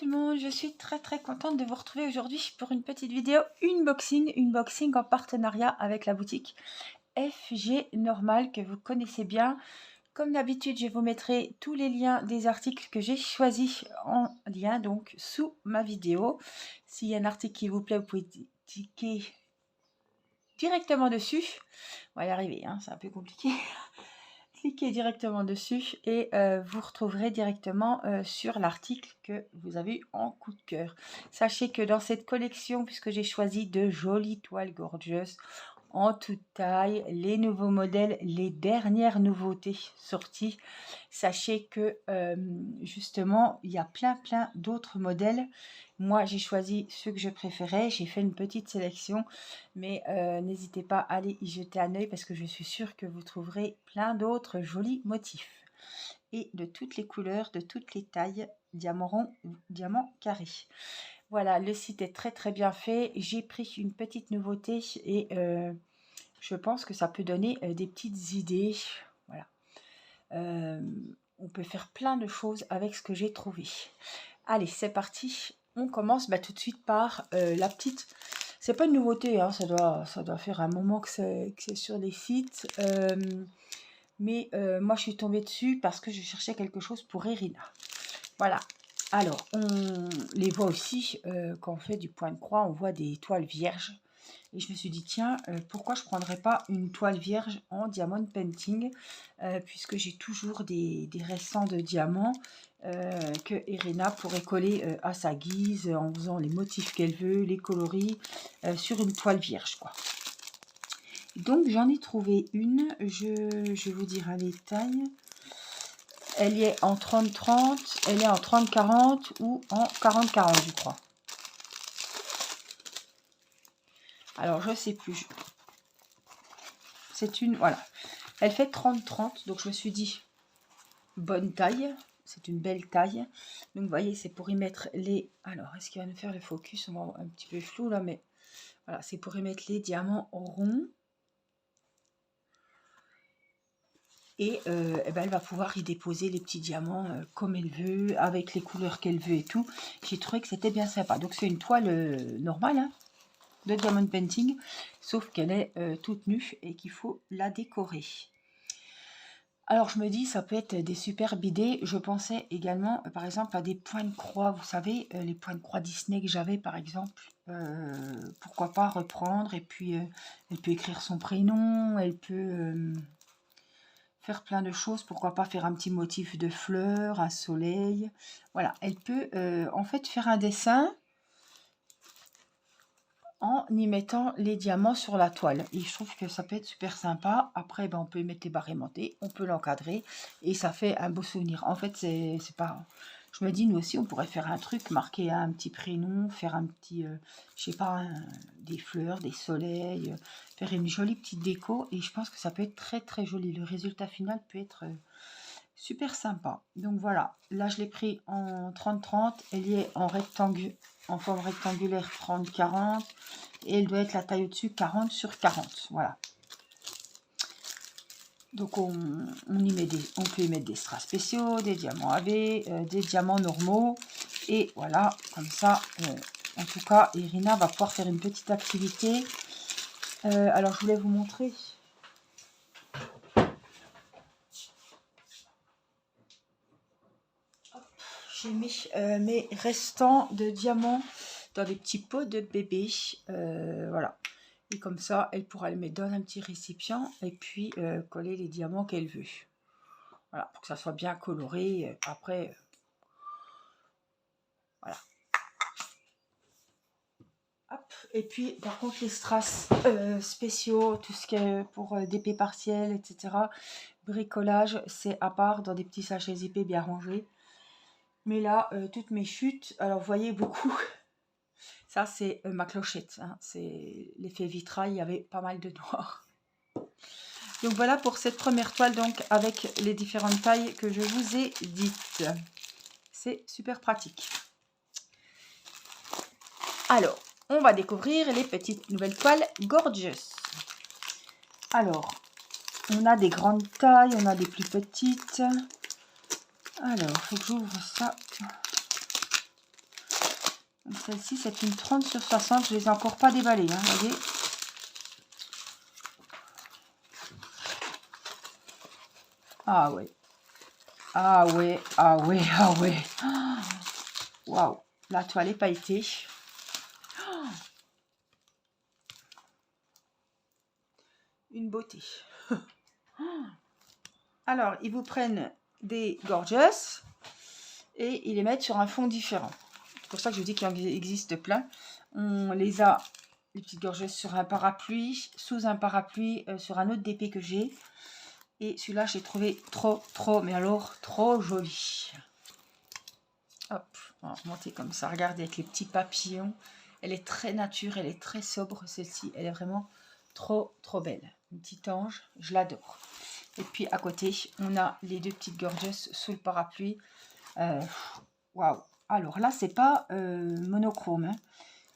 tout le monde, je suis très contente de vous retrouver aujourd'hui pour une petite vidéo unboxing en partenariat avec la boutique FG Normal que vous connaissez bien. Comme d'habitude, je vous mettrai tous les liens des articles que j'ai choisis en lien donc sous ma vidéo. S'il y a un article qui vous plaît, vous pouvez cliquer directement dessus. On va y arriver, hein, c'est un peu compliqué. Cliquez directement dessus et vous retrouverez directement sur l'article que vous avez eu en coup de cœur. Sachez que dans cette collection, puisque j'ai choisi de jolies toiles gorgeous en toute taille, les nouveaux modèles, les dernières nouveautés sorties, sachez que justement, il y a plein d'autres modèles. Moi, j'ai choisi ceux que je préférais. J'ai fait une petite sélection, mais n'hésitez pas à aller y jeter un œil parce que je suis sûre que vous trouverez plein d'autres jolis motifs. Et de toutes les couleurs, de toutes les tailles, diamant rond ou diamant carré. Voilà, le site est très bien fait. J'ai pris une petite nouveauté et je pense que ça peut donner des petites idées. Voilà. On peut faire plein de choses avec ce que j'ai trouvé. Allez, c'est parti. On commence tout de suite par la petite. C'est pas une nouveauté, hein, ça doit faire un moment que c'est sur les sites. Mais moi, je suis tombée dessus parce que je cherchais quelque chose pour Irina. Voilà. Alors, on les voit aussi quand on fait du point de croix, on voit des toiles vierges. Et je me suis dit, tiens, pourquoi je ne prendrais pas une toile vierge en diamond painting, puisque j'ai toujours des restants de diamants que Irina pourrait coller à sa guise, en faisant les motifs qu'elle veut, les coloris, sur une toile vierge, quoi. Donc, j'en ai trouvé une, je vais vous dire les tailles. Elle y est en 30-30, elle est en 30-40 ou en 40-40, je crois. Alors, je sais plus. C'est une, voilà. Elle fait 30-30, donc je me suis dit, bonne taille. C'est une belle taille. Donc, vous voyez, c'est pour y mettre les... Alors, est-ce qu'il va nous faire le focus? On va un petit peu flou, là, mais... Voilà, c'est pour y mettre les diamants ronds. Et ben, elle va pouvoir y déposer les petits diamants comme elle veut, avec les couleurs qu'elle veut et tout. J'ai trouvé que c'était bien sympa. Donc, c'est une toile normale, hein, de diamond painting, sauf qu'elle est toute nue et qu'il faut la décorer. Alors je me dis, ça peut être des superbes idées. Je pensais également, par exemple, à des points de croix. Vous savez, les points de croix Disney que j'avais, par exemple. Pourquoi pas reprendre. Et puis, elle peut écrire son prénom. Elle peut faire plein de choses. Pourquoi pas faire un petit motif de fleurs, un soleil. Voilà, elle peut en fait faire un dessin en y mettant les diamants sur la toile. Et je trouve que ça peut être super sympa. Après, ben, on peut y mettre les barres aimantées, on peut l'encadrer et ça fait un beau souvenir. En fait, c'est pas... Je me dis, nous aussi, on pourrait faire un truc, marquer un petit prénom, faire un petit, je sais pas, des fleurs, des soleils, faire une jolie petite déco. Et je pense que ça peut être très joli. Le résultat final peut être... super sympa. Donc voilà, là je l'ai pris en 30-30, elle y est en rectangle, en forme rectangulaire 30-40 et elle doit être la taille au-dessus 40/40. Voilà. Donc on peut y mettre des strass spéciaux, des diamants AV, des diamants normaux et voilà, comme ça. En tout cas, Irina va pouvoir faire une petite activité. Alors je voulais vous montrer. J'ai mis mes restants de diamants dans des petits pots de bébé. Voilà. Et comme ça, elle pourra les mettre dans un petit récipient et puis coller les diamants qu'elle veut. Voilà, pour que ça soit bien coloré. Après, voilà. Hop. Et puis, par contre, les strass spéciaux, tout ce qui est pour DP partiel, etc. Bricolage, c'est à part dans des petits sachets zippés bien rangés. Mais là, toutes mes chutes, alors vous voyez beaucoup, ça c'est ma clochette, hein, c'est l'effet vitrail, il y avait pas mal de noir. Donc voilà pour cette première toile, donc avec les différentes tailles que je vous ai dites. C'est super pratique. Alors, on va découvrir les petites nouvelles toiles gorgeous. Alors, on a des grandes tailles, on a des plus petites. Alors, il faut que j'ouvre ça. Celle-ci, c'est une 30 sur 60. Je ne les ai encore pas déballées, hein, vous voyez. Ah ouais. Ah ouais, ah ouais, ah ouais. Waouh, la toile est pailletée. Une beauté. Alors, ils vous prennent des gorgeous et ils les mettent sur un fond différent. C'est pour ça que je dis qu'il en existe plein. On les a, les petites gorgeous, sur un parapluie, sous un parapluie, sur un autre DP que j'ai. Et celui-là, j'ai trouvé trop, mais alors, trop joli. Hop, on va remonter comme ça. Regardez, avec les petits papillons. Elle est très nature, elle est très sobre, celle-ci. Elle est vraiment trop belle. Une petite ange, je l'adore. Et puis, à côté, on a les deux petites gorgeous sous le parapluie. Waouh. Alors là, c'est pas monochrome. Hein.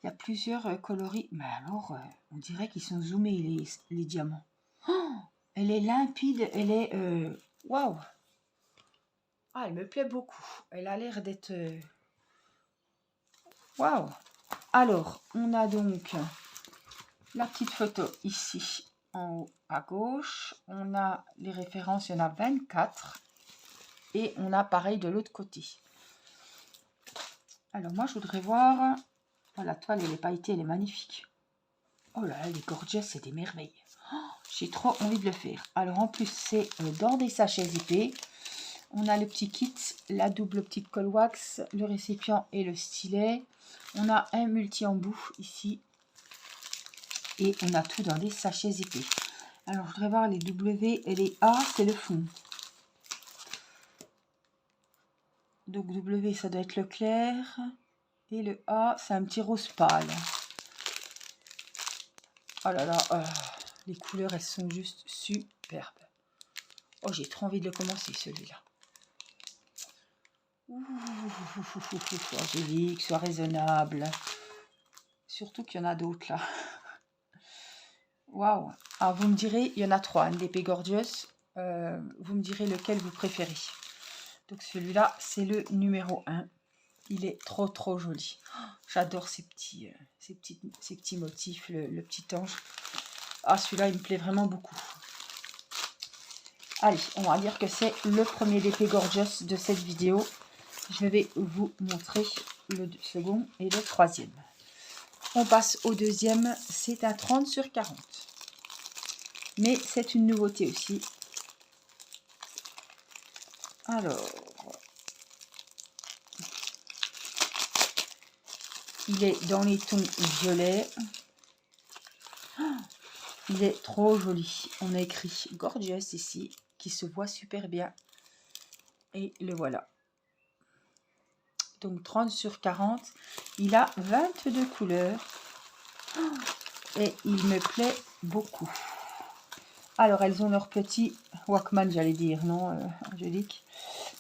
Il y a plusieurs coloris. Mais alors, on dirait qu'ils sont zoomés, les diamants. Oh, elle est limpide, elle est... Waouh. Ah, elle me plaît beaucoup. Elle a l'air d'être... Waouh. Alors, on a donc la petite photo ici, en haut à gauche. On a les références, il y en a 24. Et on a pareil de l'autre côté. Alors, moi, je voudrais voir... Oh, la toile, elle est pailletée, elle est magnifique. Oh là là, elle est gorgeous, c'est des merveilles. Oh, j'ai trop envie de le faire. Alors, en plus, c'est dans des sachets zippés. On a le petit kit, la double petite colle wax, le récipient et le stylet. On a un multi-embout ici. Et on a tout dans des sachets zippés. Alors, je voudrais voir les W et les A, c'est le fond. Donc, W, ça doit être le clair. Et le A, c'est un petit rose pâle. Oh là là, les couleurs, elles sont juste superbes. Oh, j'ai trop envie de le commencer, celui-là. Soit joli, que soit raisonnable. Surtout qu'il y en a d'autres, là. Waouh. Alors, vous me direz, il y en a 3, NDP Gorgeous. Vous me direz lequel vous préférez. Donc, celui-là, c'est le numéro 1. Il est trop joli. Oh, j'adore ces petits motifs, le petit ange. Ah, celui-là, il me plaît vraiment beaucoup. Allez, on va dire que c'est le premier DP Gorgeous de cette vidéo. Je vais vous montrer le second et le troisième. On passe au deuxième. C'est un 30 sur 40. Mais c'est une nouveauté aussi. Alors, il est dans les tons violets. Il est trop joli. On a écrit Gorgeous ici, qui se voit super bien. Et le voilà. Donc 30 sur 40. Il a 22 couleurs. Et il me plaît beaucoup. Alors, elles ont leur petit Walkman, j'allais dire, non, Angélique.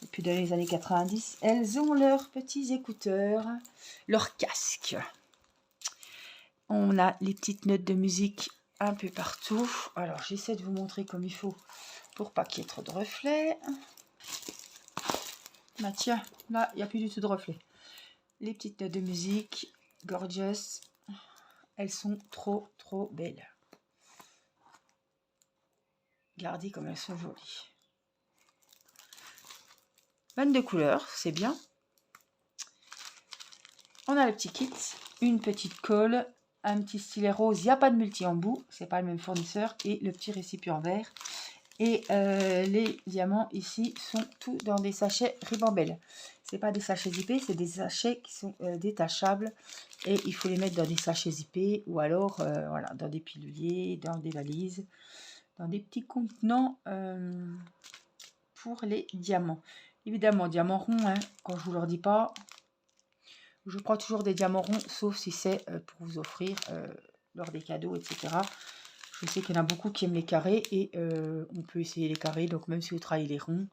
Depuis dans les années 90. Elles ont leurs petits écouteurs, leur casque. On a les petites notes de musique un peu partout. Alors, j'essaie de vous montrer comme il faut pour pas qu'il y ait trop de reflets. Bah tiens, là, il n'y a plus du tout de reflets. Les petites notes de musique, gorgeous. Elles sont trop belles. Regardez comme elles sont jolies. 22 couleurs, c'est bien. On a le petit kit, une petite colle, un petit stylet rose. Il n'y a pas de multi-embout, c'est pas le même fournisseur. Et le petit récipient vert. Et les diamants ici sont tous dans des sachets Ribambelle. C'est pas des sachets zippés, c'est des sachets qui sont détachables. Et il faut les mettre dans des sachets zippés ou alors voilà, dans des piluliers, dans des valises, dans des petits contenants pour les diamants. Évidemment, diamants ronds, hein, quand je vous leur dis pas. Je prends toujours des diamants ronds, sauf si c'est pour vous offrir lors des cadeaux, etc. Je sais qu'il y en a beaucoup qui aiment les carrés et on peut essayer les carrés. Donc même si vous travaillez les ronds,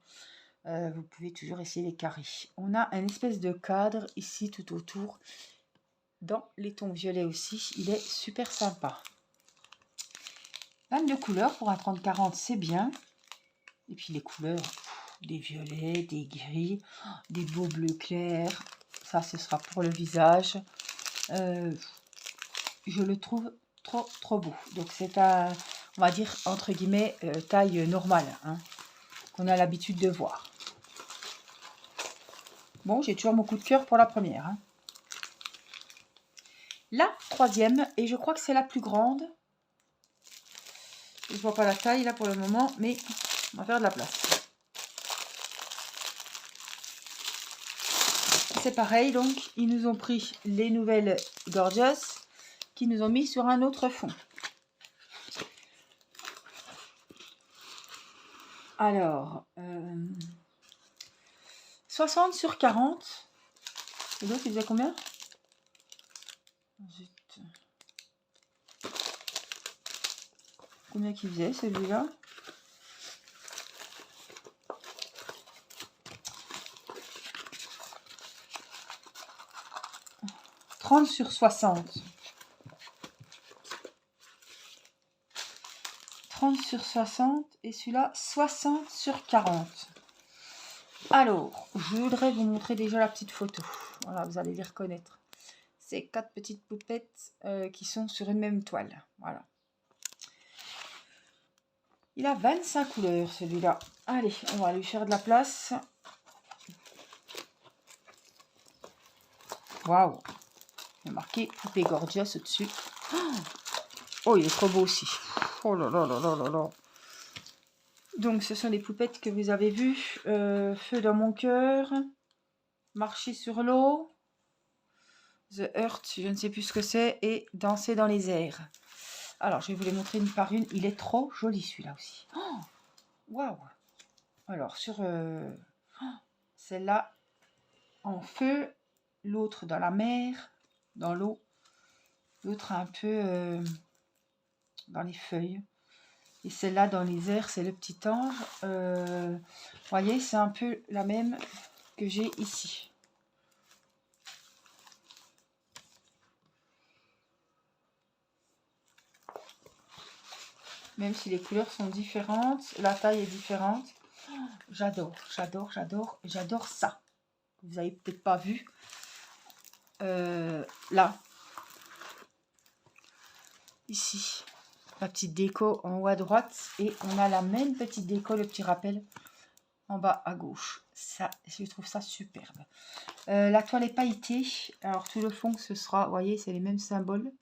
vous pouvez toujours essayer les carrés. On a un espèce de cadre ici tout autour. Dans les tons violets aussi, il est super sympa. 22 couleurs pour un 30-40, c'est bien. Et puis les couleurs, des violets, des gris, des beaux bleus clairs. Ça, ce sera pour le visage. Je le trouve trop beau. Donc, c'est un, on va dire, entre guillemets, taille normale, hein, qu'on a l'habitude de voir. Bon, j'ai toujours mon coup de cœur pour la première. Hein. La troisième, et je crois que c'est la plus grande. Je ne vois pas la taille là pour le moment, mais on va faire de la place. C'est pareil, donc ils nous ont pris les nouvelles Gorgeous qui nous ont mis sur un autre fond. Alors, 60 sur 40. Et l'autre, il faisait combien? Zut. Combien qu'il faisait celui-là? « 30 sur 60. 30 sur 60 et celui-là 60 sur 40. Alors, je voudrais vous montrer déjà la petite photo. Voilà, vous allez les reconnaître. C'est 4 petites poupettes qui sont sur une même toile. Voilà. Il a 25 couleurs celui-là. Allez, on va lui faire de la place. Waouh! Il y a marqué poupée Gorgeous au-dessus. Oh, il est trop beau aussi. Oh là là là là là là. Donc, ce sont les poupettes que vous avez vues. Feu dans mon cœur. Marcher sur l'eau. The Earth, je ne sais plus ce que c'est. Et danser dans les airs. Alors, je vais vous les montrer une par une. Il est trop joli celui-là aussi. Waouh! Alors, sur celle-là, en feu. L'autre dans la mer, dans l'eau. L'autre un peu dans les feuilles. Et celle-là dans les airs, c'est le petit ange. Vous voyez, c'est un peu la même que j'ai ici. Même si les couleurs sont différentes, la taille est différente. J'adore, j'adore, j'adore, j'adore ça. Vous n'avez peut-être pas vu. Là. Ici. La petite déco en haut à droite. Et on a la même petite déco, le petit rappel, en bas à gauche. Ça, je trouve ça superbe. La toile est pailletée. Alors, tout le fond, ce sera, vous voyez, c'est les mêmes symboles.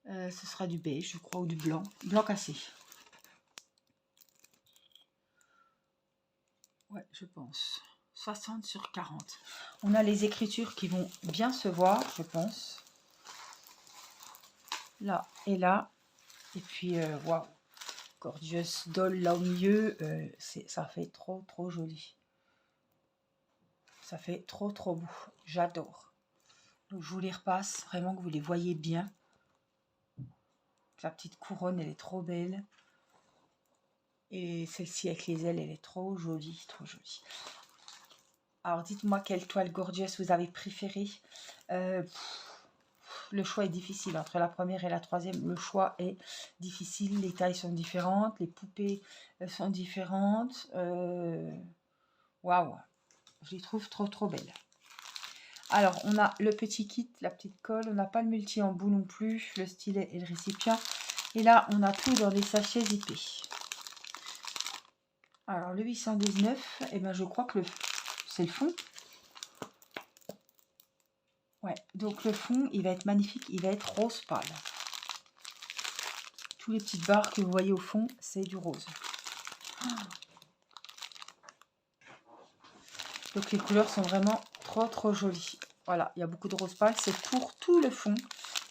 Ce sera du beige, je crois, ou du blanc. Blanc cassé. Ouais, je pense. 60 sur 40. On a les écritures qui vont bien se voir, je pense. Là et là. Et puis, waouh. Gorgeous Doll là au milieu. Ça fait trop joli. Ça fait trop beau. J'adore. Donc, je vous les repasse. Vraiment que vous les voyez bien. La petite couronne, elle est trop belle. Et celle-ci avec les ailes, elle est trop jolie, trop jolie. Alors, dites-moi quelle toile Gorgeous vous avez préférée. Le choix est difficile. Entre la première et la troisième, le choix est difficile. Les tailles sont différentes. Les poupées sont différentes. Waouh! Je les trouve trop belles. Alors, on a le petit kit, la petite colle. On n'a pas le multi-embout non plus. Le stylet et le récipient. Et là, on a tout dans des sachets zippés. Alors, le 819, eh ben, je crois que c'est le fond. Ouais, donc le fond, il va être magnifique. Il va être rose pâle. Tous les petites barres que vous voyez au fond, c'est du rose. Donc, les couleurs sont vraiment trop jolies. Voilà, il y a beaucoup de rose pâle. C'est pour tout le fond.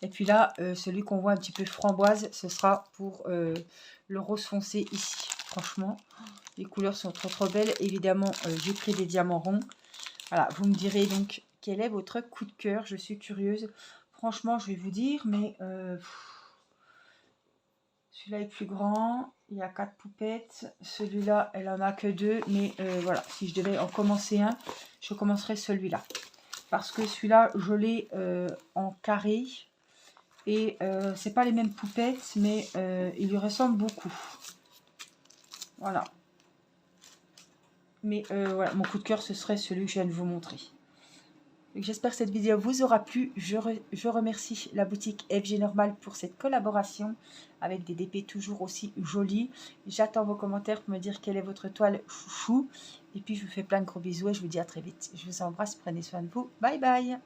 Et puis là, celui qu'on voit un petit peu framboise, ce sera pour le rose foncé ici. Franchement, les couleurs sont trop belles. Évidemment, j'ai pris des diamants ronds. Voilà, vous me direz donc quel est votre coup de cœur. Je suis curieuse. Franchement, je vais vous dire, mais celui-là est plus grand. Il y a 4 poupettes. Celui-là, elle en a que 2. Mais voilà, si je devais en commencer un, je commencerai celui-là. Parce que celui-là, je l'ai en carré. Et c'est pas les mêmes poupettes, mais il lui ressemble beaucoup. Voilà. Mais voilà, mon coup de cœur, ce serait celui que je viens de vous montrer. J'espère que cette vidéo vous aura plu. Je remercie la boutique FG Normal pour cette collaboration avec des DP toujours aussi jolis. J'attends vos commentaires pour me dire quelle est votre toile chouchou. Et puis je vous fais plein de gros bisous et je vous dis à très vite. Je vous embrasse, prenez soin de vous. Bye bye.